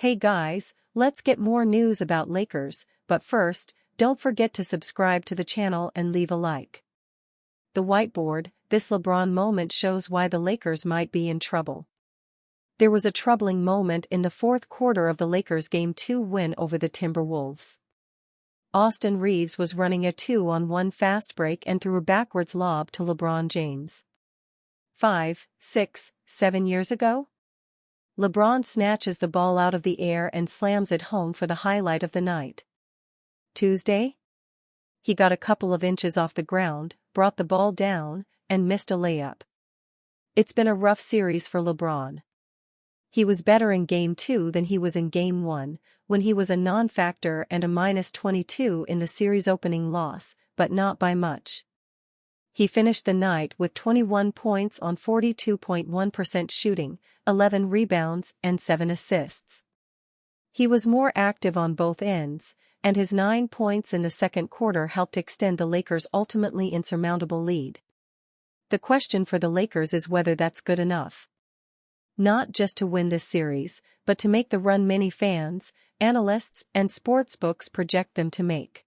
Hey guys, let's get more news about Lakers, but first, don't forget to subscribe to the channel and leave a like. The whiteboard, this LeBron moment shows why the Lakers might be in trouble. There was a troubling moment in the fourth quarter of the Lakers' Game 2 win over the Timberwolves. Austin Reeves was running a 2-on-1 fast break and threw a backwards lob to LeBron James. 5, 6, 7 years ago? LeBron snatches the ball out of the air and slams it home for the highlight of the night. Tuesday? He got a couple of inches off the ground, brought the ball down, and missed a layup. It's been a rough series for LeBron. He was better in Game 2 than he was in Game 1, when he was a non-factor and a -22 in the series opening loss, but not by much. He finished the night with 21 points on 42.1% shooting, 11 rebounds and 7 assists. He was more active on both ends, and his 9 points in the second quarter helped extend the Lakers' ultimately insurmountable lead. The question for the Lakers is whether that's good enough. Not just to win this series, but to make the run many fans, analysts, and sportsbooks project them to make.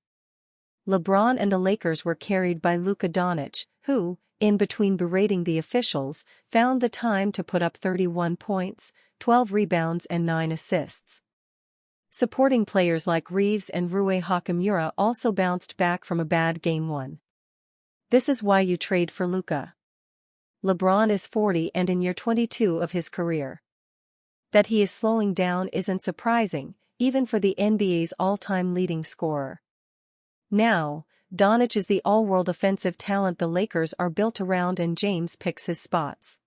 LeBron and the Lakers were carried by Luka Doncic, who, in between berating the officials, found the time to put up 31 points, 12 rebounds and 9 assists. Supporting players like Reeves and Rui Hachimura also bounced back from a bad Game 1. This is why you trade for Luka. LeBron is 40 and in year 22 of his career. That he is slowing down isn't surprising, even for the NBA's all-time leading scorer. Now, Doncic is the all-world offensive talent the Lakers are built around and James picks his spots.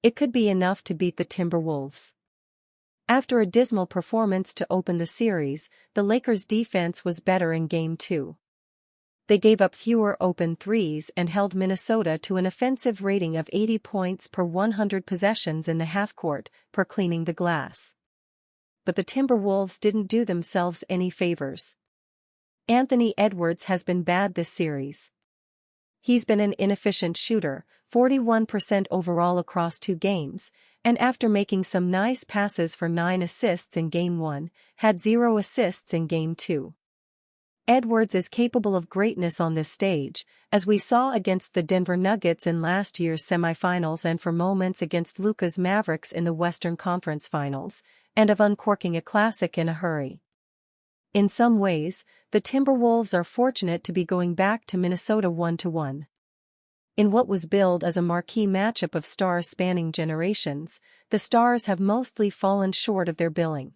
It could be enough to beat the Timberwolves. After a dismal performance to open the series, the Lakers' defense was better in Game 2. They gave up fewer open threes and held Minnesota to an offensive rating of 80 points per 100 possessions in the halfcourt, per cleaning the glass. But the Timberwolves didn't do themselves any favors. Anthony Edwards has been bad this series. He's been an inefficient shooter, 41% overall across 2 games, and after making some nice passes for 9 assists in Game 1, had 0 assists in Game 2. Edwards is capable of greatness on this stage, as we saw against the Denver Nuggets in last year's semifinals and for moments against Luka's Mavericks in the Western Conference Finals, and of uncorking a classic in a hurry. In some ways, the Timberwolves are fortunate to be going back to Minnesota 1-1. In what was billed as a marquee matchup of stars spanning generations, the Stars have mostly fallen short of their billing.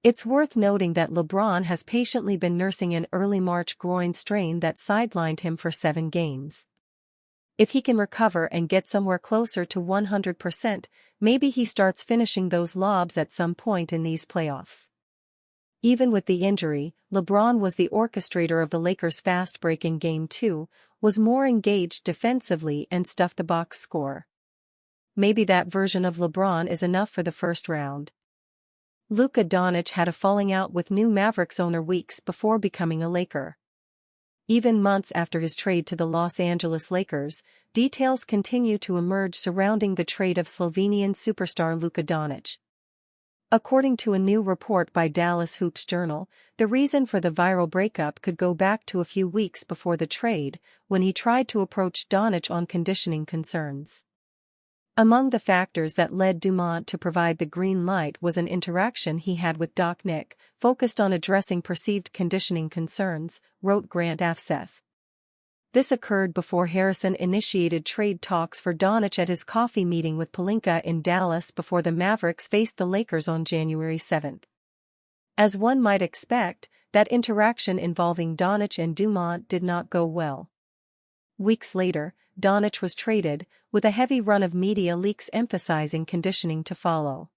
It's worth noting that LeBron has patiently been nursing an early March groin strain that sidelined him for 7 games. If he can recover and get somewhere closer to 100%, maybe he starts finishing those lobs at some point in these playoffs. Even with the injury, LeBron was the orchestrator of the Lakers' fast break in Game 2, was more engaged defensively and stuffed the box score. Maybe that version of LeBron is enough for the first round. Luka Doncic had a falling out with new Mavericks owner weeks before becoming a Laker. Even months after his trade to the Los Angeles Lakers, details continue to emerge surrounding the trade of Slovenian superstar Luka Doncic. According to a new report by Dallas Hoops Journal, the reason for the viral breakup could go back to a few weeks before the trade, when he tried to approach Doncic on conditioning concerns. Among the factors that led Dumont to provide the green light was an interaction he had with Doc Nick, focused on addressing perceived conditioning concerns, wrote Grant Afseth. This occurred before Harrison initiated trade talks for Doncic at his coffee meeting with Pelinka in Dallas before the Mavericks faced the Lakers on January 7. As one might expect, that interaction involving Doncic and Dumont did not go well. Weeks later, Doncic was traded, with a heavy run of media leaks emphasizing conditioning to follow.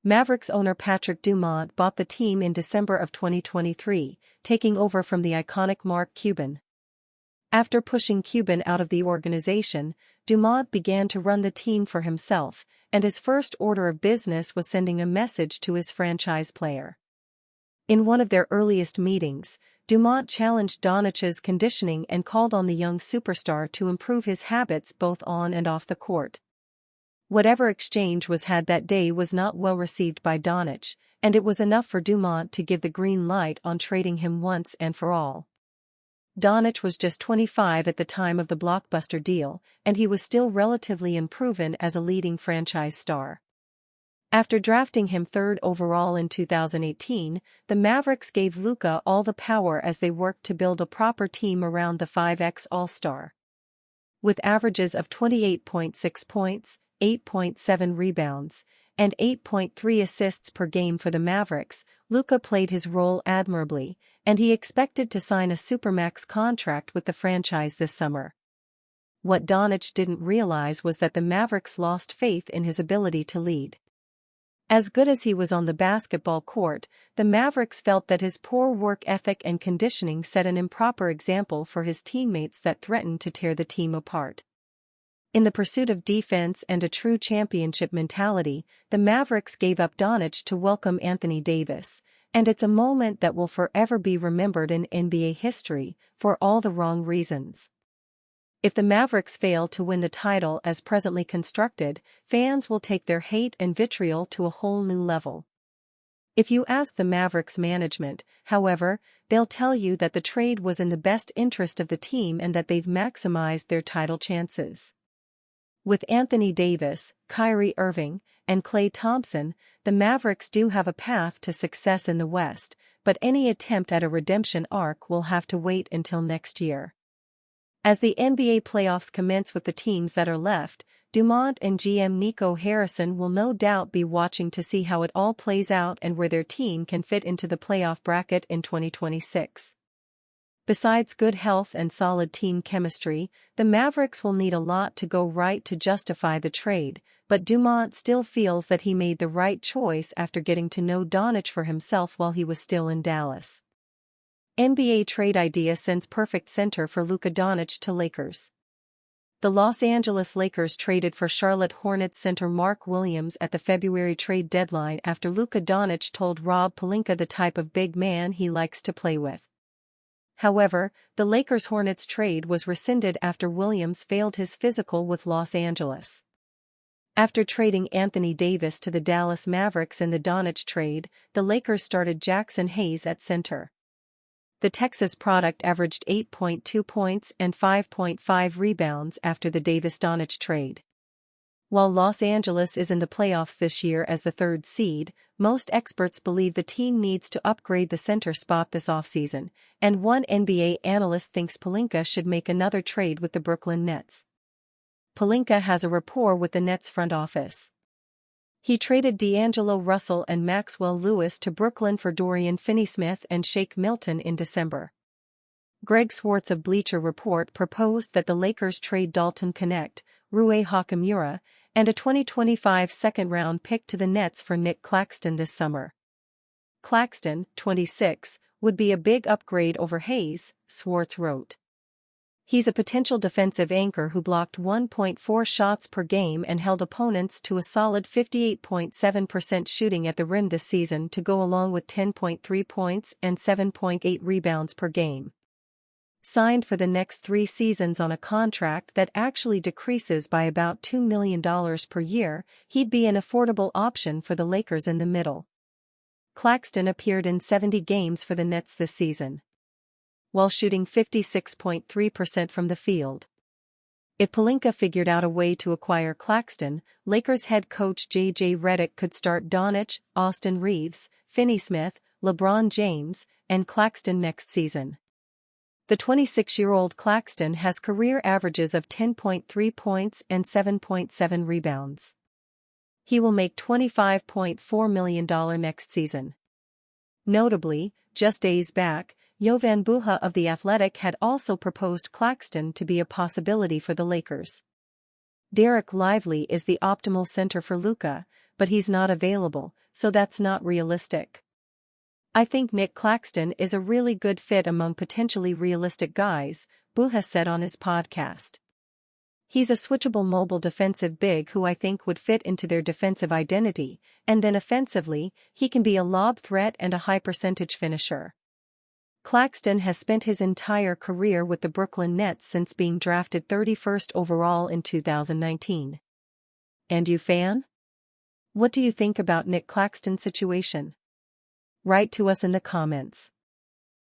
Mavericks owner Patrick Dumont bought the team in December of 2023, taking over from the iconic Mark Cuban. After pushing Cuban out of the organization, Dumont began to run the team for himself, and his first order of business was sending a message to his franchise player. In one of their earliest meetings, Dumont challenged Doncic's conditioning and called on the young superstar to improve his habits both on and off the court. Whatever exchange was had that day was not well received by Doncic, and it was enough for Dumont to give the green light on trading him once and for all. Doncic was just 25 at the time of the blockbuster deal, and he was still relatively unproven as a leading franchise star. After drafting him third overall in 2018, the Mavericks gave Luka all the power as they worked to build a proper team around the 5X All-Star. With averages of 28.6 points, 8.7 rebounds, and 8.3 assists per game for the Mavericks, Luka played his role admirably, and he expected to sign a supermax contract with the franchise this summer. What Doncic didn't realize was that the Mavericks lost faith in his ability to lead. As good as he was on the basketball court, the Mavericks felt that his poor work ethic and conditioning set an improper example for his teammates that threatened to tear the team apart. In the pursuit of defense and a true championship mentality, the Mavericks gave up Doncic to welcome Anthony Davis, and it's a moment that will forever be remembered in NBA history, for all the wrong reasons. If the Mavericks fail to win the title as presently constructed, fans will take their hate and vitriol to a whole new level. If you ask the Mavericks management, however, they'll tell you that the trade was in the best interest of the team and that they've maximized their title chances. With Anthony Davis, Kyrie Irving, and Klay Thompson, the Mavericks do have a path to success in the West, but any attempt at a redemption arc will have to wait until next year. As the NBA playoffs commence with the teams that are left, Dumont and GM Nico Harrison will no doubt be watching to see how it all plays out and where their team can fit into the playoff bracket in 2026. Besides good health and solid team chemistry, the Mavericks will need a lot to go right to justify the trade, but Dumont still feels that he made the right choice after getting to know Doncic for himself while he was still in Dallas. NBA trade idea sends perfect center for Luka Doncic to Lakers. The Los Angeles Lakers traded for Charlotte Hornets center Mark Williams at the February trade deadline after Luka Doncic told Rob Pelinka the type of big man he likes to play with. However, the Lakers-Hornets trade was rescinded after Williams failed his physical with Los Angeles. After trading Anthony Davis to the Dallas Mavericks in the Doncic trade, the Lakers started Jackson Hayes at center. The Texas product averaged 8.2 points and 5.5 rebounds after the Davis-Doncic trade. While Los Angeles is in the playoffs this year as the third seed, most experts believe the team needs to upgrade the center spot this offseason, and one NBA analyst thinks Pelinka should make another trade with the Brooklyn Nets. Pelinka has a rapport with the Nets front office. He traded D'Angelo Russell and Maxwell Lewis to Brooklyn for Dorian Finney-Smith and Shake Milton in December. Greg Swartz of Bleacher Report proposed that the Lakers trade Dalton Knecht, Rui Hachimura, and a 2025 second-round pick to the Nets for Nick Claxton this summer. Claxton, 26, would be a big upgrade over Hayes, Swartz wrote. He's a potential defensive anchor who blocked 1.4 shots per game and held opponents to a solid 58.7% shooting at the rim this season to go along with 10.3 points and 7.8 rebounds per game. Signed for the next 3 seasons on a contract that actually decreases by about $2 million per year, he'd be an affordable option for the Lakers in the middle. Claxton appeared in 70 games for the Nets this season, while shooting 56.3% from the field. If Pelinka figured out a way to acquire Claxton, Lakers head coach J.J. Redick could start Doncic, Austin Reeves, Finney-Smith, LeBron James, and Claxton next season. The 26-year-old Claxton has career averages of 10.3 points and 7.7 rebounds. He will make $25.4 million next season. Notably, just days back, Jovan Buha of The Athletic had also proposed Claxton to be a possibility for the Lakers. Derek Lively is the optimal center for Luka, but he's not available, so that's not realistic. I think Nick Claxton is a really good fit among potentially realistic guys, Buha said on his podcast. He's a switchable mobile defensive big who I think would fit into their defensive identity, and then offensively, he can be a lob threat and a high-percentage finisher. Claxton has spent his entire career with the Brooklyn Nets since being drafted 31st overall in 2019. And you fan? What do you think about Nick Claxton's situation? Write to us in the comments.